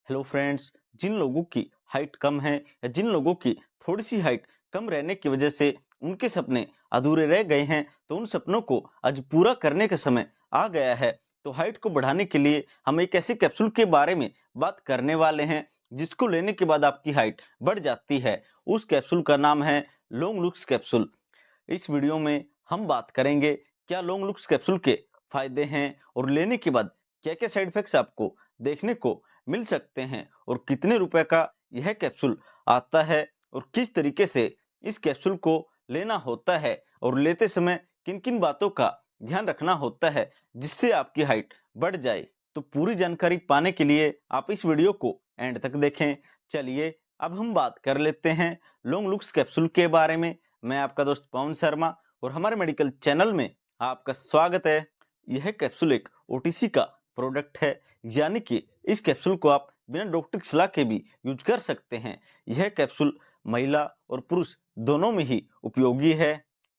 Hello friends, जिन लोगों की height कम है या जिन लोगों की थोड़ी सी हाइट कम रहने की वजह से उनके सपने अधूरे रह गए हैं, तो उन सपनों को आज पूरा करने का समय आ गया है। तो हाइट को बढ़ाने के लिए हम एक ऐसे कैप्सूल के बारे में बात करने वाले हैं जिसको लेने के बाद आपकी हाइट बढ़ जाती है। उस कैप्सूल का नाम है लॉन्ग लुक्स कैप्सूल। इस वीडियो में हम बात करेंगे क्या लॉन्ग लुक्स कैप्सूल के फायदे हैं और लेने के बाद क्या-क्या साइड इफेक्ट्स आपको देखने को मिल सकते हैं और कितने रुपए का यह कैप्सूल आता है और किस तरीके से इस कैप्सूल को लेना होता है और लेते समय किन-किन बातों का ध्यान रखना होता है जिससे आपकी हाइट बढ़ जाए। तो पूरी जानकारी पाने के लिए आप इस वीडियो को एंड तक देखें। चलिए अब हम बात कर लेते हैं लॉन्ग लुक्स कैप्सूल के बारे में। मैं आपका दोस्त पवन शर्मा और हमारे मेडिकल चैनल में आपका स्वागत है। यह कैप्सूल एक ओटीसी का प्रोडक्ट है, यानी कि इस कैप्सूल को आप बिना डॉक्टर की सलाह के भी यूज कर सकते हैं। यह कैप्सूल महिला और पुरुष दोनों में ही उपयोगी है।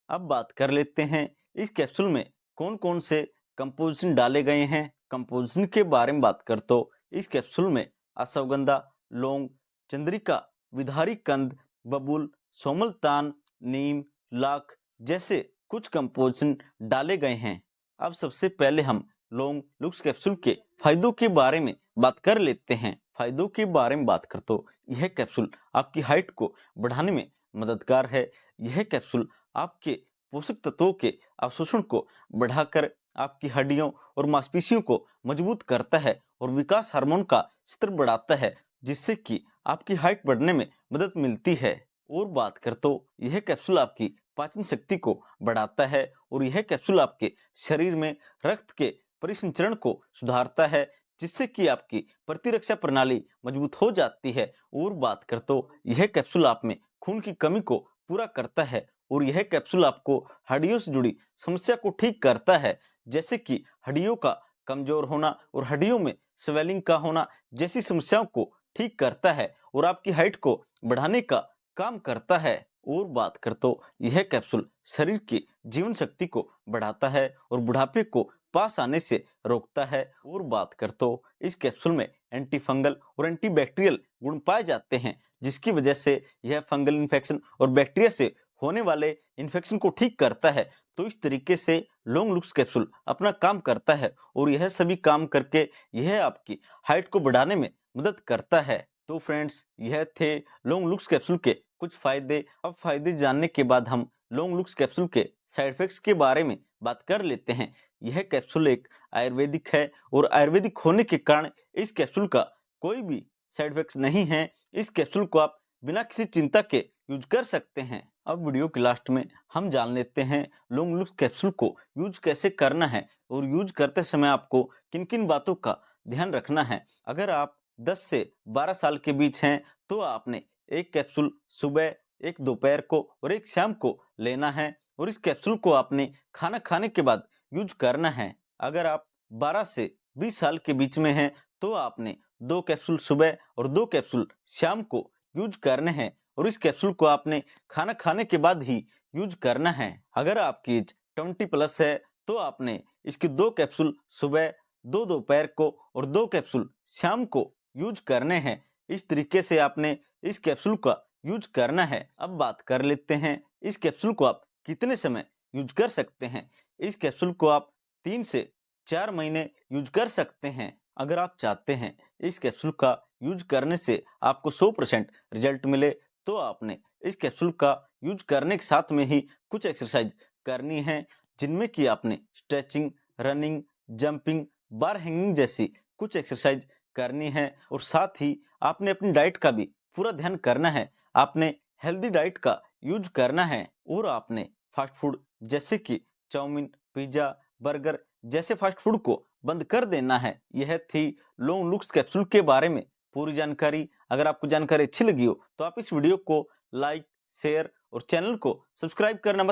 अब बात कर लेते हैं इस कैप्सूल में कौन-कौन से कंपोजिशन डाले गए हैं। कंपोजिशन के बारे में बात कर तो इस कैप्सूल में अश्वगंधा, लौंग, चंद्रिका, विधारी कंद, बबूल, सोमलतान, नीम, लाख जैसे कुछ कंपोजिशन डाले गए हैं। अब सबसे पहले हम लॉन्ग लुक्स कैप्सूल के फायदों के बारे में बात कर लेते हैं। फायदों के बारे में बात कर तो यह कैप्सूल आपकी हाइट को बढ़ाने में मददगार है। यह कैप्सूल आपके पोषक तत्वों के अवशोषण को बढ़ाकर आपकी हड्डियों और मांसपेशियों को मजबूत करता है और विकास हार्मोन का स्तर बढ़ाता है, जिससे कि आपकी हाइट बढ़ने में मदद मिलती है। और बात कर तो यह कैप्सूल आपकी पाचन शक्ति को बढ़ाता है और यह कैप्सूल आपके शरीर में रक्त के परिसंचरण को सुधारता है, जिससे कि आपकी प्रतिरक्षा प्रणाली मजबूत हो जाती है। और बात कर तो यह कैप्सूल आप में खून की कमी को पूरा करता है और यह कैप्सूल आपको हड्डियों से जुड़ी समस्या को ठीक करता है, जैसे कि हड्डियों का कमजोर होना और हड्डियों में स्वेलिंग का होना जैसी समस्याओं को ठीक करता है और आपकी हाइट को बढ़ाने का काम करता है। और बात कर तो यह कैप्सूल शरीर की जीवन शक्ति को बढ़ाता है और बुढ़ापे को पास आने से रोकता है। और बात कर तो इस कैप्सूल में एंटी फंगल और एंटी बैक्टीरियल गुण पाए जाते हैं, जिसकी वजह से यह फंगल इन्फेक्शन और बैक्टीरिया से होने वाले इन्फेक्शन को ठीक करता है। तो इस तरीके से लॉन्ग लुक्स कैप्सूल अपना काम करता है और यह सभी काम करके यह आपकी हाइट को बढ़ाने में मदद करता है। तो फ्रेंड्स, यह थे लॉन्ग लुक्स कैप्सूल के कुछ फायदे। अब फायदे जानने के बाद हम लॉन्ग लुक्स कैप्सूल के साइड इफेक्ट्स के बारे में बात कर लेते हैं। यह कैप्सूल एक आयुर्वेदिक है और आयुर्वेदिक होने के कारण इस कैप्सूल का कोई भी साइड इफेक्ट्स नहीं है। इस कैप्सूल को आप बिना किसी चिंता के यूज कर सकते हैं। अब वीडियो के लास्ट में हम जान लेते हैं लॉन्ग लुक्स कैप्सूल को यूज कैसे करना है और यूज करते समय आपको किन किन बातों का ध्यान रखना है। अगर आप 10 से 12 साल के बीच हैं तो आपने एक कैप्सूल सुबह, एक दोपहर को और एक शाम को लेना है और इस कैप्सूल को आपने खाना खाने के बाद यूज करना है। अगर आप 12 से 20 साल के बीच में हैं तो आपने 2 कैप्सूल सुबह और 2 कैप्सूल शाम को यूज करने हैं और इस कैप्सूल को आपने खाना खाने के बाद ही यूज करना है। अगर आपकी एज 20 प्लस है तो आपने इसके 2 कैप्सूल सुबह, 2 दोपहर को और 2 कैप्सूल शाम को यूज करने हैं। इस तरीके से आपने इस कैप्सूल का यूज करना है। अब बात कर लेते हैं इस कैप्सूल को आप कितने समय यूज कर सकते हैं। इस कैप्सूल को आप 3 से 4 महीने यूज कर सकते हैं। अगर आप चाहते हैं इस कैप्सूल का यूज करने से आपको 100% रिजल्ट मिले तो आपने इस कैप्सूल का यूज करने के साथ में ही कुछ एक्सरसाइज करनी है, जिनमें कि आपने स्ट्रेचिंग, रनिंग, जंपिंग, बार हैंगिंग जैसी कुछ एक्सरसाइज करनी है और साथ ही आपने अपनी डाइट का भी पूरा ध्यान करना है। आपने हेल्दी डाइट का यूज करना है और आपने फास्ट फूड जैसे कि चाउमीन, पिज्जा, बर्गर जैसे फास्ट फूड को बंद कर देना है। यह थी लॉन्ग लुक्स कैप्सूल के बारे में पूरी जानकारी। अगर आपको जानकारी अच्छी लगी हो तो आप इस वीडियो को लाइक, शेयर और चैनल को सब्सक्राइब करना मत